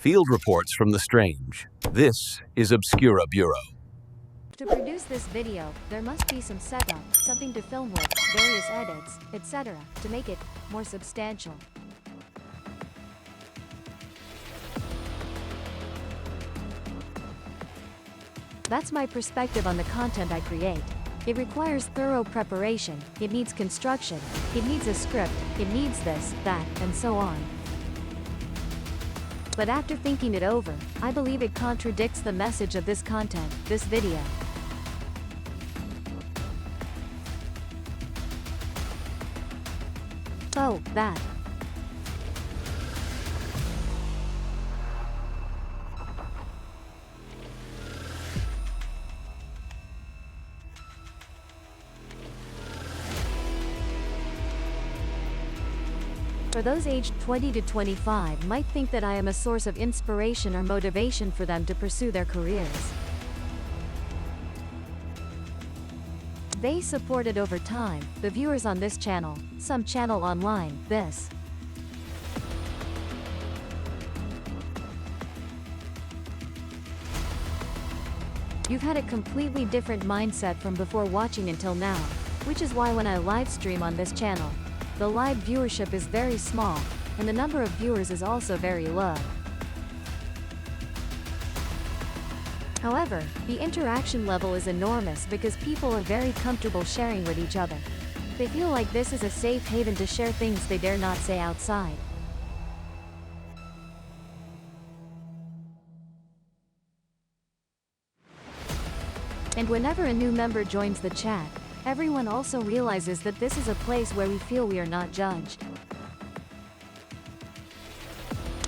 Field reports from the strange. This is Obscura Bureau. To produce this video, there must be some setup, something to film with, various edits, etc., to make it more substantial. That's my perspective on the content I create. It requires thorough preparation, it needs construction, it needs a script, it needs this, that, and so on. But after thinking it over, I believe it contradicts the message of this content, this video. Oh, that. For those aged 20 to 25 might think that I am a source of inspiration or motivation for them to pursue their careers. They supported over time, the viewers on this channel, some channel online, this. You've had a completely different mindset from before watching until now, which is why when I live stream on this channel, the live viewership is very small, and the number of viewers is also very low. However, the interaction level is enormous because people are very comfortable sharing with each other. They feel like this is a safe haven to share things they dare not say outside. And whenever a new member joins the chat, everyone also realizes that this is a place where we feel we are not judged.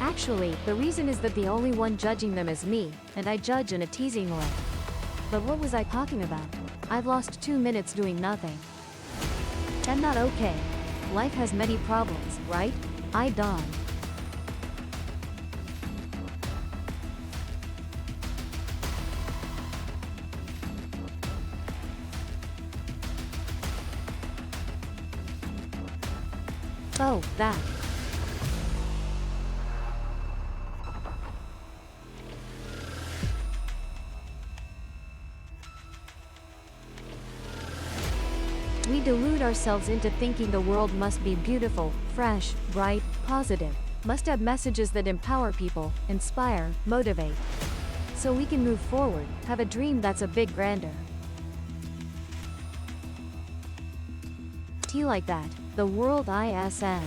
Actually, the reason is that the only one judging them is me, and I judge in a teasing way. But what was I talking about? I've lost 2 minutes doing nothing. I'm not okay. Life has many problems, right? I dawn. Oh, that. We delude ourselves into thinking the world must be beautiful, fresh, bright, positive, must have messages that empower people, inspire, motivate. So we can move forward, have a dream that's a bit grander. Tea like that, the world ISN.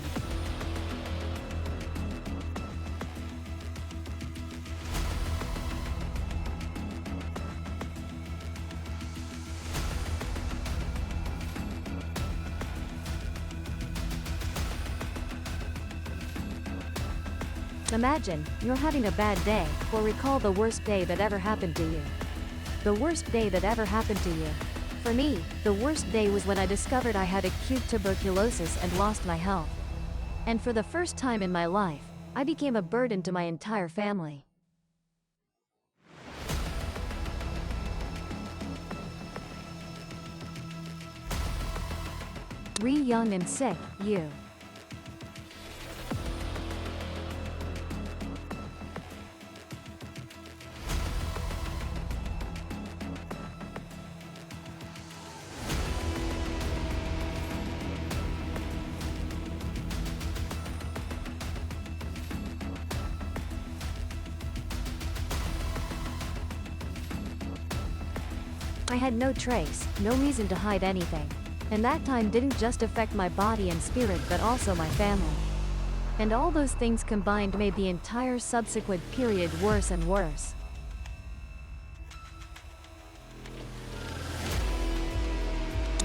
Imagine, you're having a bad day, or recall the worst day that ever happened to you. The worst day that ever happened to you. For me, the worst day was when I discovered I had acute tuberculosis and lost my health. And for the first time in my life, I became a burden to my entire family. Young and sick, you. I had no trace, no reason to hide anything. And that time didn't just affect my body and spirit but also my family. And all those things combined made the entire subsequent period worse and worse.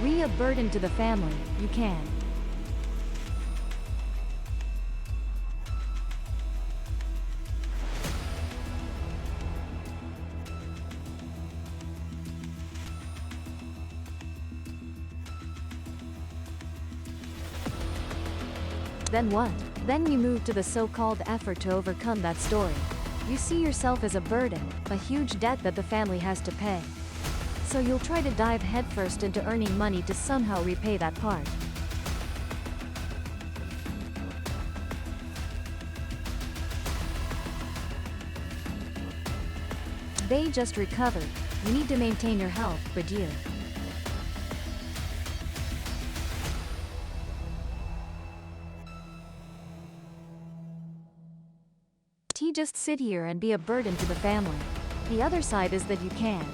A burden to the family, you can. Then what? Then you move to the so-called effort to overcome that story. You see yourself as a burden, a huge debt that the family has to pay. So you'll try to dive headfirst into earning money to somehow repay that part. They just recovered. You need to maintain your health, but you. Just sit here and be a burden to the family. The other side is that you can.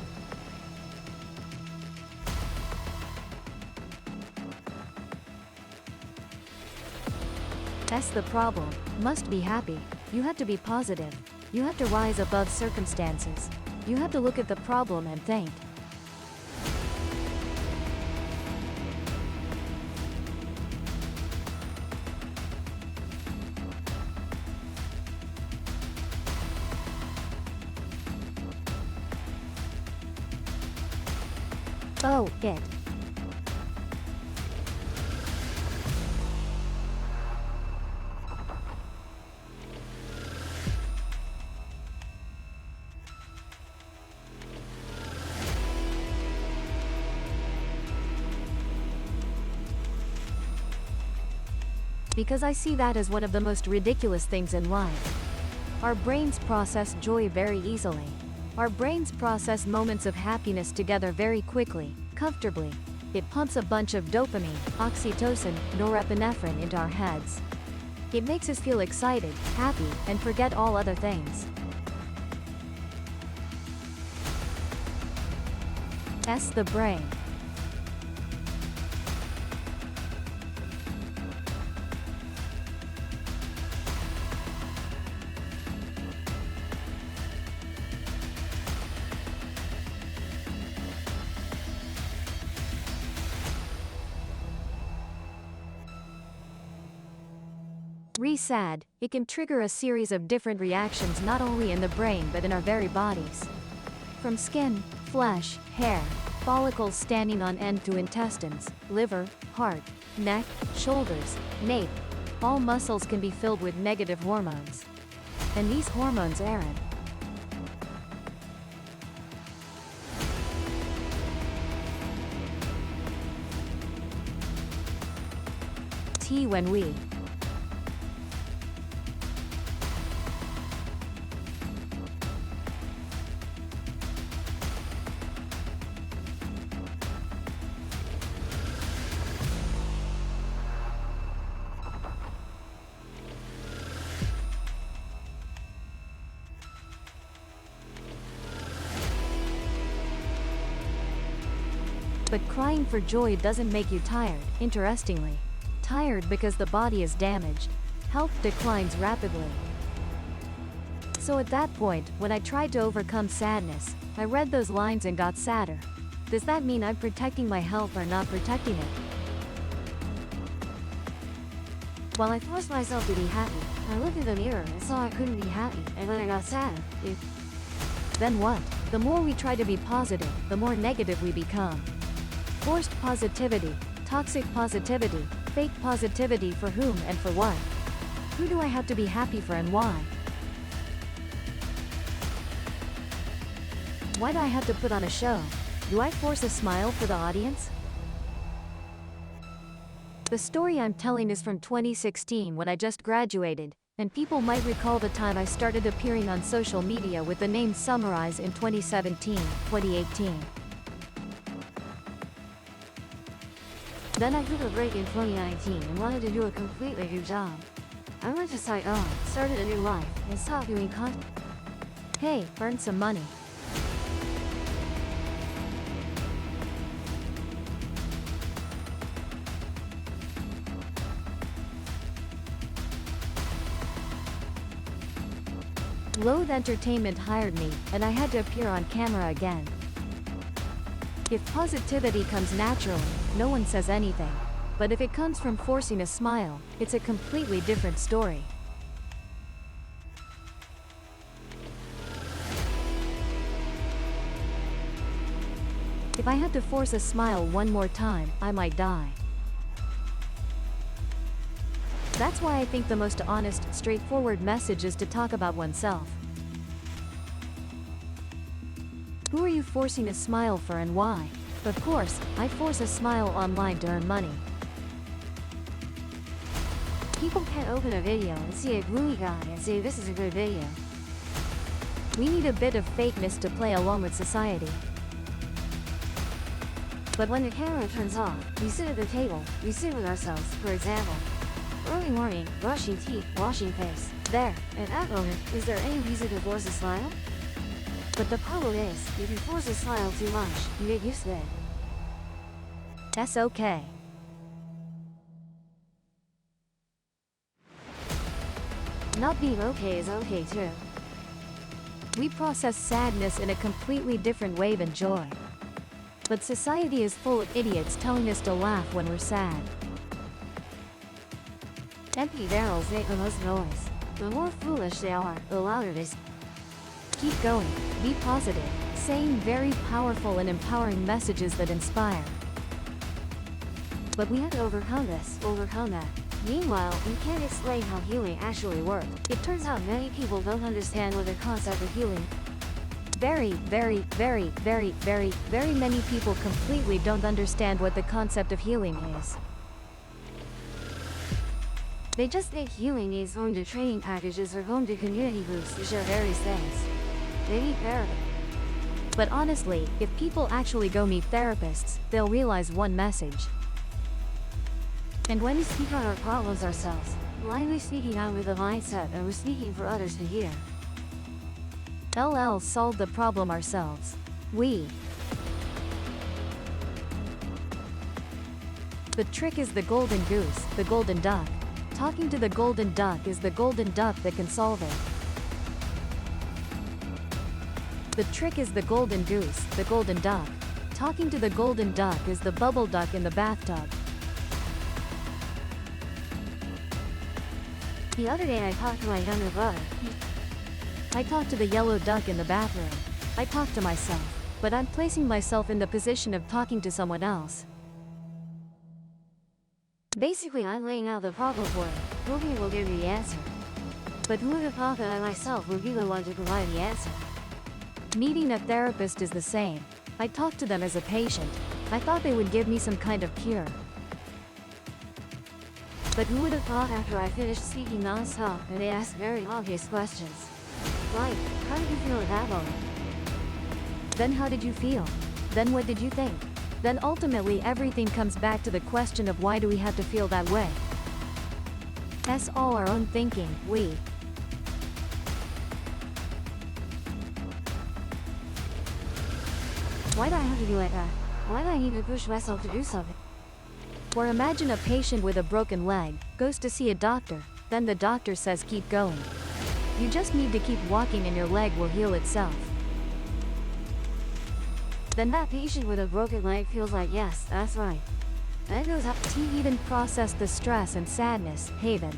That's the problem. Must be happy. You have to be positive. You have to rise above circumstances. You have to look at the problem and think. Oh, it. Because I see that as one of the most ridiculous things in life. Our brains process joy very easily. Our brains process moments of happiness together very quickly, comfortably. It pumps a bunch of dopamine, oxytocin, norepinephrine into our heads. It makes us feel excited, happy, and forget all other things. S the brain. Sad, it can trigger a series of different reactions not only in the brain but in our very bodies. From skin, flesh, hair, follicles standing on end to intestines, liver, heart, neck, shoulders, nape, all muscles can be filled with negative hormones. And these hormones aren't. T when we. But crying for joy doesn't make you tired, interestingly. Tired because the body is damaged. Health declines rapidly. So at that point, when I tried to overcome sadness, I read those lines and got sadder. Does that mean I'm protecting my health or not protecting it? While I forced myself to be happy, I looked in the mirror and saw I couldn't be happy, and then I got sad. Then what? The more we try to be positive, the more negative we become. Forced positivity, toxic positivity, fake positivity for whom and for what? Who do I have to be happy for and why? Why do I have to put on a show? Do I force a smile for the audience? The story I'm telling is from 2016 when I just graduated, and people might recall the time I started appearing on social media with the name Summarize in 2017, 2018. Then I took a break in 2019 and wanted to do a completely new job. I went to Site On, started a new life, and stopped doing content. Hey, earn some money. Loathe Entertainment hired me, and I had to appear on camera again. If positivity comes naturally, no one says anything. But if it comes from forcing a smile, it's a completely different story. If I had to force a smile one more time, I might die. That's why I think the most honest, straightforward message is to talk about oneself. Who are you forcing a smile for and why? Of course, I force a smile online to earn money. People can't open a video and see a gloomy guy and say this is a good video. We need a bit of fakeness to play along with society. But when the camera turns off, we sit at the table, we sit with ourselves, for example. Early morning, brushing teeth, washing face. There, at that moment, is there any reason to force a smile? But the problem is, if you force a smile too much, you get used to it. That's okay. Not being okay is okay too. We process sadness in a completely different way than joy. But society is full of idiots telling us to laugh when we're sad. Empty barrels make the most noise. The more foolish they are, the louder they sound. Keep going, be positive, saying very powerful and empowering messages that inspire. But we have to overcome this, overcome that. Meanwhile, we can't explain how healing actually works. It turns out many people don't understand what the concept of healing. Very many people completely don't understand what the concept of healing is. They just think healing needs going to training packages or going to community groups to share various things. They need therapy. But honestly, if people actually go meet therapists, they'll realize one message. And when we speak on our problems ourselves, blindly speaking out with a mindset and we're speaking for others to hear. LL solve the problem ourselves. We. The trick is the golden goose, the golden duck. Talking to the golden duck is the golden duck that can solve it. The trick is the golden goose, the golden duck. Talking to the golden duck is the bubble duck in the bathtub. The other day I talked to my younger brother. I talked to the yellow duck in the bathroom. I talked to myself, but I'm placing myself in the position of talking to someone else. Basically, I'm laying out the problem for him, hoping he will give me the answer. But who would have thought that I myself would be the one to provide the answer? Meeting a therapist is the same. I talked to them as a patient. I thought they would give me some kind of cure. But who would have thought after I finished speaking non-stop and they asked very obvious questions? Like, how did you feel at that moment? Then how did you feel? Then what did you think? Then ultimately everything comes back to the question of why do we have to feel that way? That's all our own thinking, we. Why do I have to do like that? Why do I need to push myself to do something? Or imagine a patient with a broken leg, goes to see a doctor, then the doctor says keep going. You just need to keep walking and your leg will heal itself. Then that patient with a broken leg feels like yes, that's right. Then goes up to even process the stress and sadness, haven.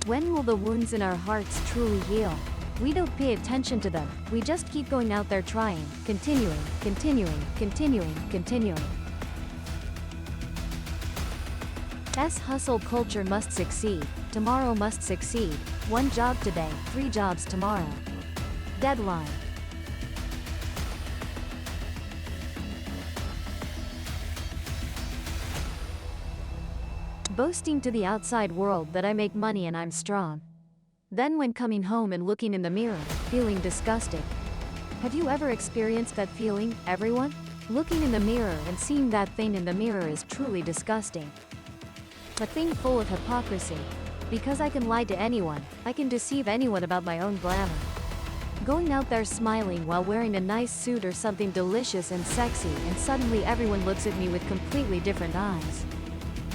When will the wounds in our hearts truly heal? We don't pay attention to them, we just keep going out there trying, continuing. As hustle culture must succeed, tomorrow must succeed, 1 job today, 3 jobs tomorrow. Deadline. Boasting to the outside world that I make money and I'm strong. Then when coming home and looking in the mirror, feeling disgusted. Have you ever experienced that feeling, everyone? Looking in the mirror and seeing that thing in the mirror is truly disgusting. A thing full of hypocrisy. Because I can lie to anyone, I can deceive anyone about my own glamour. Going out there smiling while wearing a nice suit or something delicious and sexy and suddenly everyone looks at me with completely different eyes.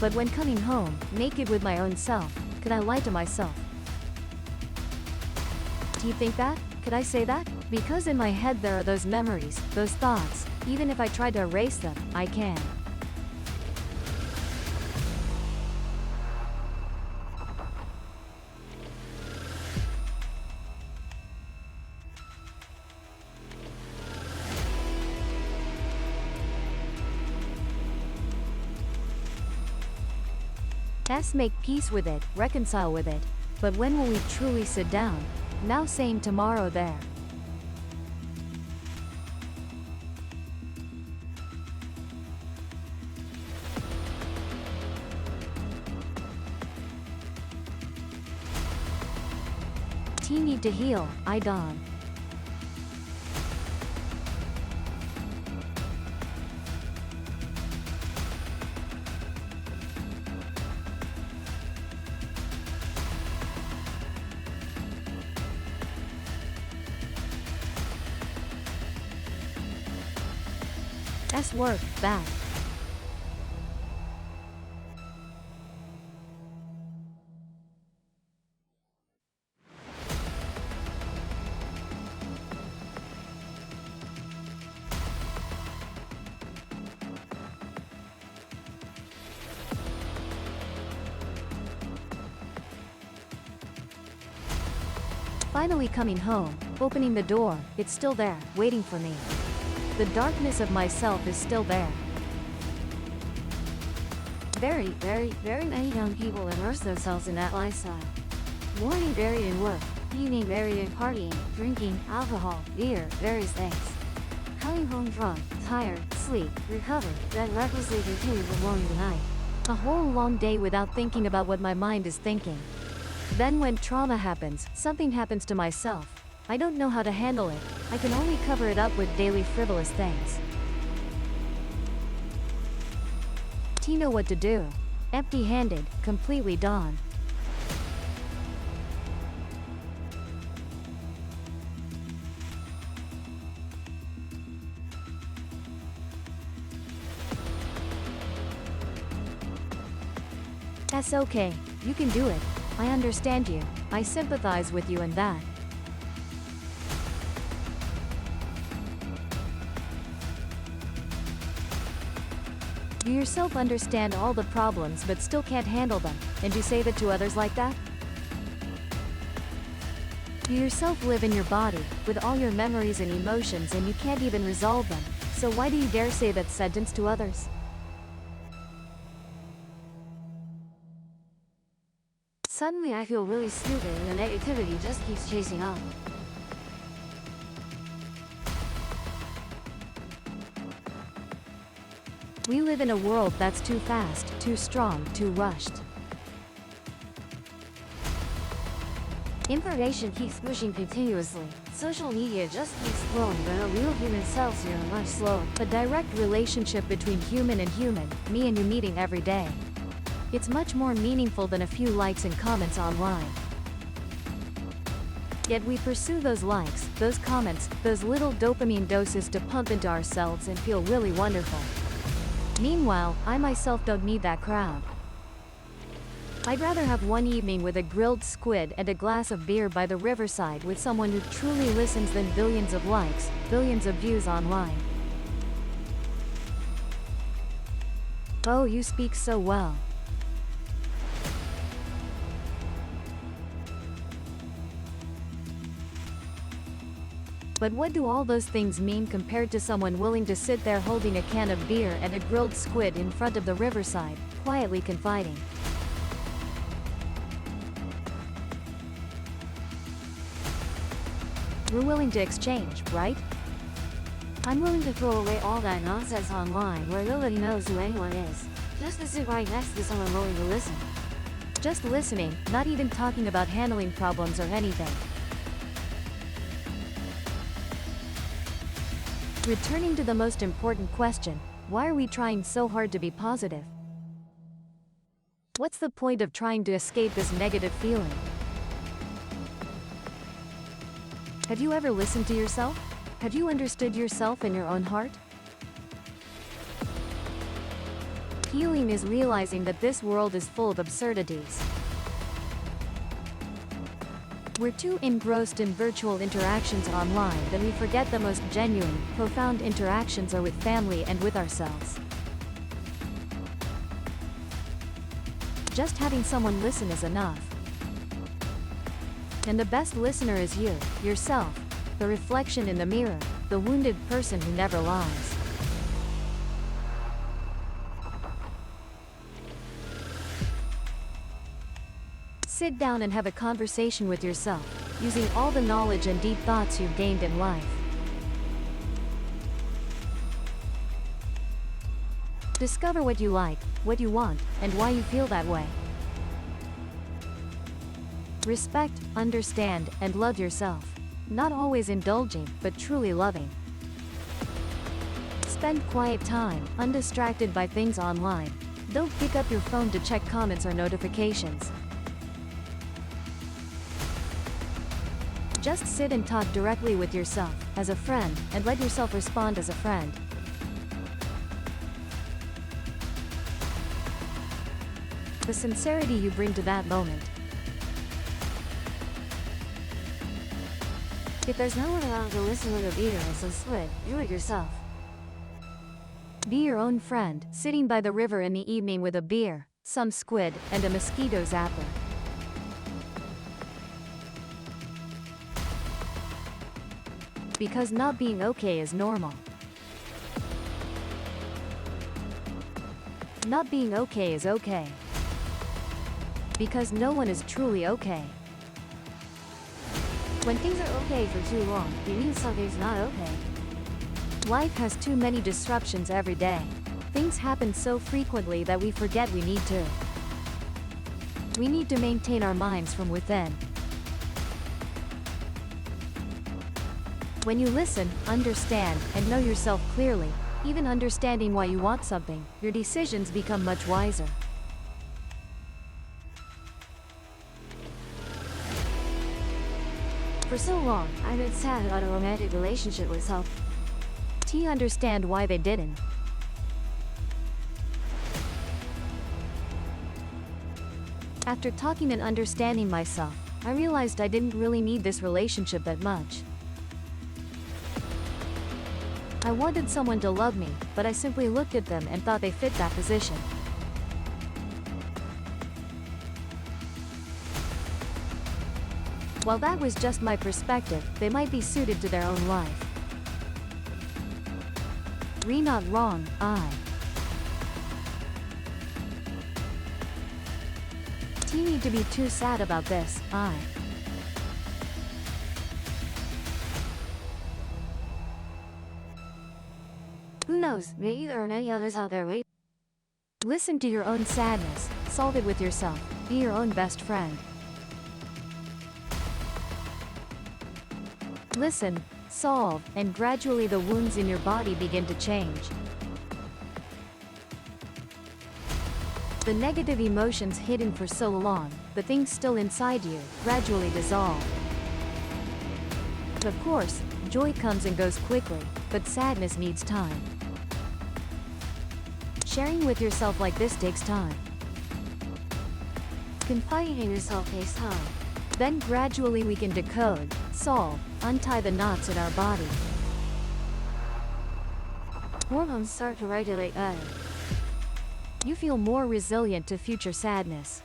But when coming home, naked with my own self, could I lie to myself? Do you think that? Could I say that? Because in my head there are those memories, those thoughts. Even if I try to erase them, I can. Let's make peace with it, reconcile with it. But when will we truly sit down? Now same tomorrow there. T need to heal, I dawn. S work, back. Finally coming home, opening the door, it's still there, waiting for me. The darkness of myself is still there. Very many young people immerse themselves in that lifestyle. Morning buried in work, evening buried in partying, drinking, alcohol, beer, various things. Coming home drunk, tired, sleep, recover, then recklessly continue from morning to night. A whole long day without thinking about what my mind is thinking. Then when trauma happens, something happens to myself. I don't know how to handle it. I can only cover it up with daily frivolous things. T know what to do. Empty-handed, completely dawn. That's okay. You can do it. I understand you. I sympathize with you in that. You yourself understand all the problems but still can't handle them, and you say that to others like that? You yourself live in your body, with all your memories and emotions, and you can't even resolve them, so why do you dare say that sentence to others? Suddenly I feel really stupid and the negativity just keeps chasing up. We live in a world that's too fast, too strong, too rushed. Information keeps pushing continuously. Social media just keeps flowing, but a real human selves here are much slower. A direct relationship between human and human, me and you meeting every day. It's much more meaningful than a few likes and comments online. Yet we pursue those likes, those comments, those little dopamine doses to pump into ourselves and feel really wonderful. Meanwhile, I myself don't need that crowd. I'd rather have one evening with a grilled squid and a glass of beer by the riverside with someone who truly listens than billions of likes, billions of views online. Oh, you speak so well. But what do all those things mean compared to someone willing to sit there holding a can of beer and a grilled squid in front of the riverside, quietly confiding? We're willing to exchange, right? I'm willing to throw away all that nonsense online where nobody knows who anyone is, just to sit right next to someone willing to listen. Just listening, not even talking about handling problems or anything. Returning to the most important question, why are we trying so hard to be positive? What's the point of trying to escape this negative feeling? Have you ever listened to yourself? Have you understood yourself in your own heart? Healing is realizing that this world is full of absurdities. We're too engrossed in virtual interactions online that we forget the most genuine, profound interactions are with family and with ourselves. Just having someone listen is enough. And the best listener is you, yourself, the reflection in the mirror, the wounded person who never lies. Sit down and have a conversation with yourself, using all the knowledge and deep thoughts you've gained in life. Discover what you like, what you want, and why you feel that way. Respect, understand, and love yourself. Not always indulging, but truly loving. Spend quiet time, undistracted by things online. Don't pick up your phone to check comments or notifications. Just sit and talk directly with yourself, as a friend, and let yourself respond as a friend. The sincerity you bring to that moment. If there's no one around to listen with a beer or some squid, do it yourself. Be your own friend, sitting by the river in the evening with a beer, some squid, and a mosquito zapper. Because not being okay is normal. Not being okay is okay. Because no one is truly okay. When things are okay for too long, it means something's not okay. Life has too many disruptions every day. Things happen so frequently that we forget we need to. We need to maintain our minds from within. When you listen, understand, and know yourself clearly, even understanding why you want something, your decisions become much wiser. For so long, I've been sad about a romantic relationship with self. To understand why they didn't. After talking and understanding myself, I realized I didn't really need this relationship that much. I wanted someone to love me, but I simply looked at them and thought they fit that position. While that was just my perspective, they might be suited to their own life. Not wrong, You need to be too sad about this, Who knows, maybe there are many others out there waiting. Listen to your own sadness, solve it with yourself, be your own best friend. Listen, solve, and gradually the wounds in your body begin to change. The negative emotions hidden for so long, the things still inside you, gradually dissolve. Of course, joy comes and goes quickly, but sadness needs time. Sharing with yourself like this takes time. Confiding in yourself takes time. Then gradually we can decode, solve, untie the knots in our body. Hormones start to regulate better. You feel more resilient to future sadness.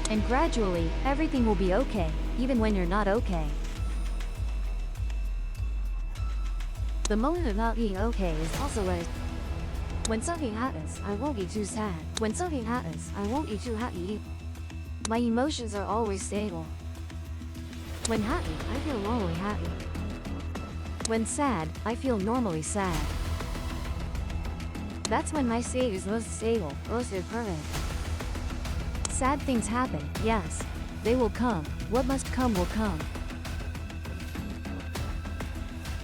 And gradually, everything will be okay, even when you're not okay. The moment of not being okay is also when something happens, I won't be too sad. When something happens, I won't be too happy. My emotions are always stable. When happy, I feel normally happy. When sad, I feel normally sad. That's when my state is most stable, most impermanent. Sad things happen, yes. They will come. What must come will come.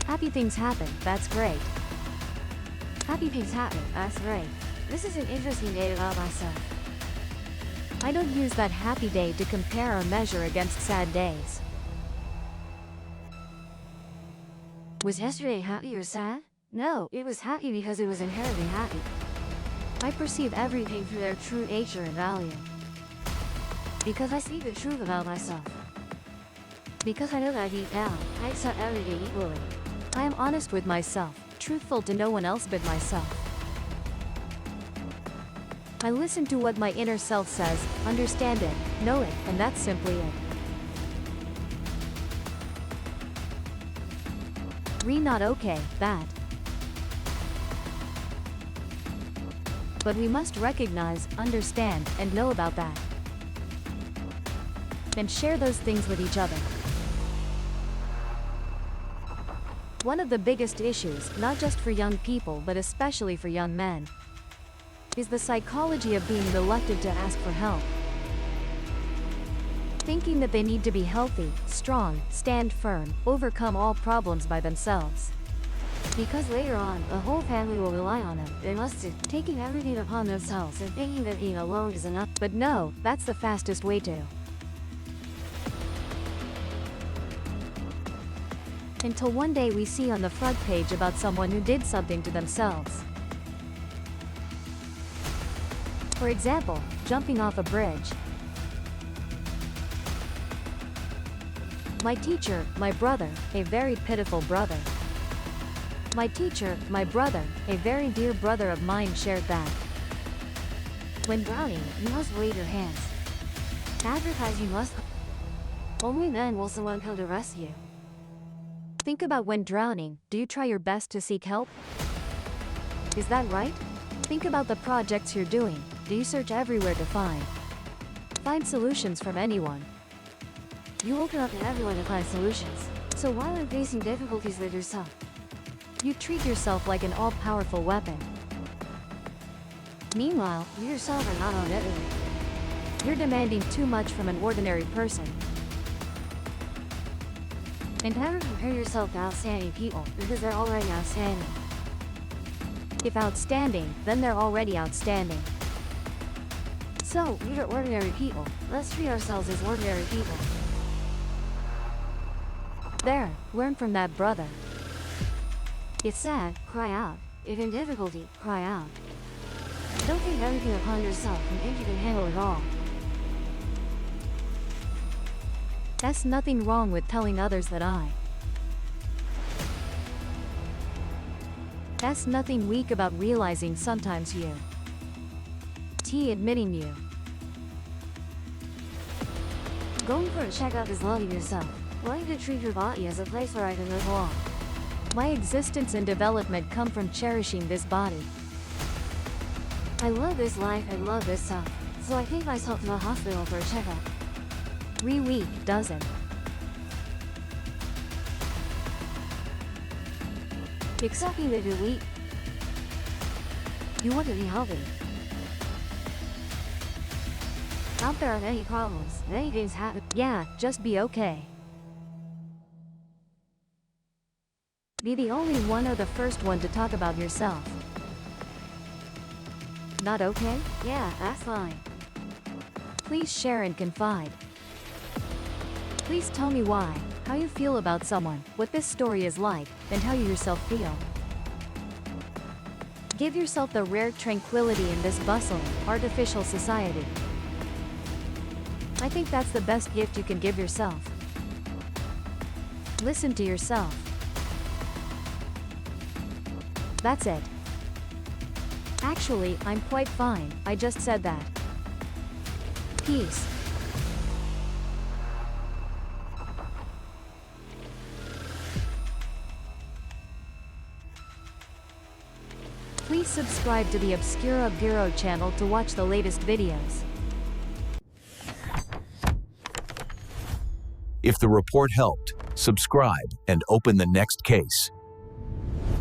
Happy things happen, that's great. Happy things happen, that's great. This is an interesting day about myself. I don't use that happy day to compare or measure against sad days. Was yesterday happy or sad? No, it was happy because it was inherently happy. I perceive everything through their true nature and value. Because I see the truth about myself. Because I know that deep down, I accept everything equally. I am honest with myself, truthful to no one else but myself. I listen to what my inner self says, understand it, know it, and that's simply it. Not okay, that. But we must recognize, understand, and know about that. And share those things with each other. One of the biggest issues, not just for young people but especially for young men, is the psychology of being reluctant to ask for help. thinking that they need to be healthy, strong, stand firm, overcome all problems by themselves. Because later on, the whole family will rely on them. They must do, taking everything upon themselves and thinking that being alone is enough. But no, that's the fastest way to. Until one day we see on the front page about someone who did something to themselves. For example, jumping off a bridge. My teacher, my brother, a very pitiful brother. My teacher, my brother, a very dear brother of mine shared that. When drowning, you must wave your hands. Advertising must. Only then will someone come to rescue. Think about when drowning, do you try your best to seek help? Is that right? Think about the projects you're doing, do you search everywhere to find solutions from anyone? You open up to everyone to find solutions. So while I'm facing difficulties with yourself, you treat yourself like an all-powerful weapon. Meanwhile, you yourself are not on everything. You're demanding too much from an ordinary person. And never compare yourself to outstanding people, because they're already outstanding. If outstanding, then they're already outstanding. So, we are ordinary people. Let's treat ourselves as ordinary people. There, learn from that brother. If sad, cry out. If in difficulty, cry out. Don't take everything upon yourself and think you can handle it all. There's nothing wrong with telling others that There's nothing weak about realizing sometimes you. Admitting you. Going for a checkup is loving yourself. Learning to treat your body as a place where I can live long. My existence and development come from cherishing this body. I love this life and love this self, so I take myself to the hospital for a checkup. 3 week doesn't. Accepting that you're weak. You want to be healthy. Out there are many problems, many things happen. Yeah, just be okay. Be the only one or the first one to talk about yourself. Not okay? Yeah, that's fine. Please share and confide. Please tell me why, how you feel about someone, what this story is like, and how you yourself feel. Give yourself the rare tranquility in this bustling, artificial society. I think that's the best gift you can give yourself. Listen to yourself. That's it. Actually, I'm quite fine, I just said that. Peace. Please subscribe to the Obscura Bureau channel to watch the latest videos. If the report helped, subscribe and open the next case.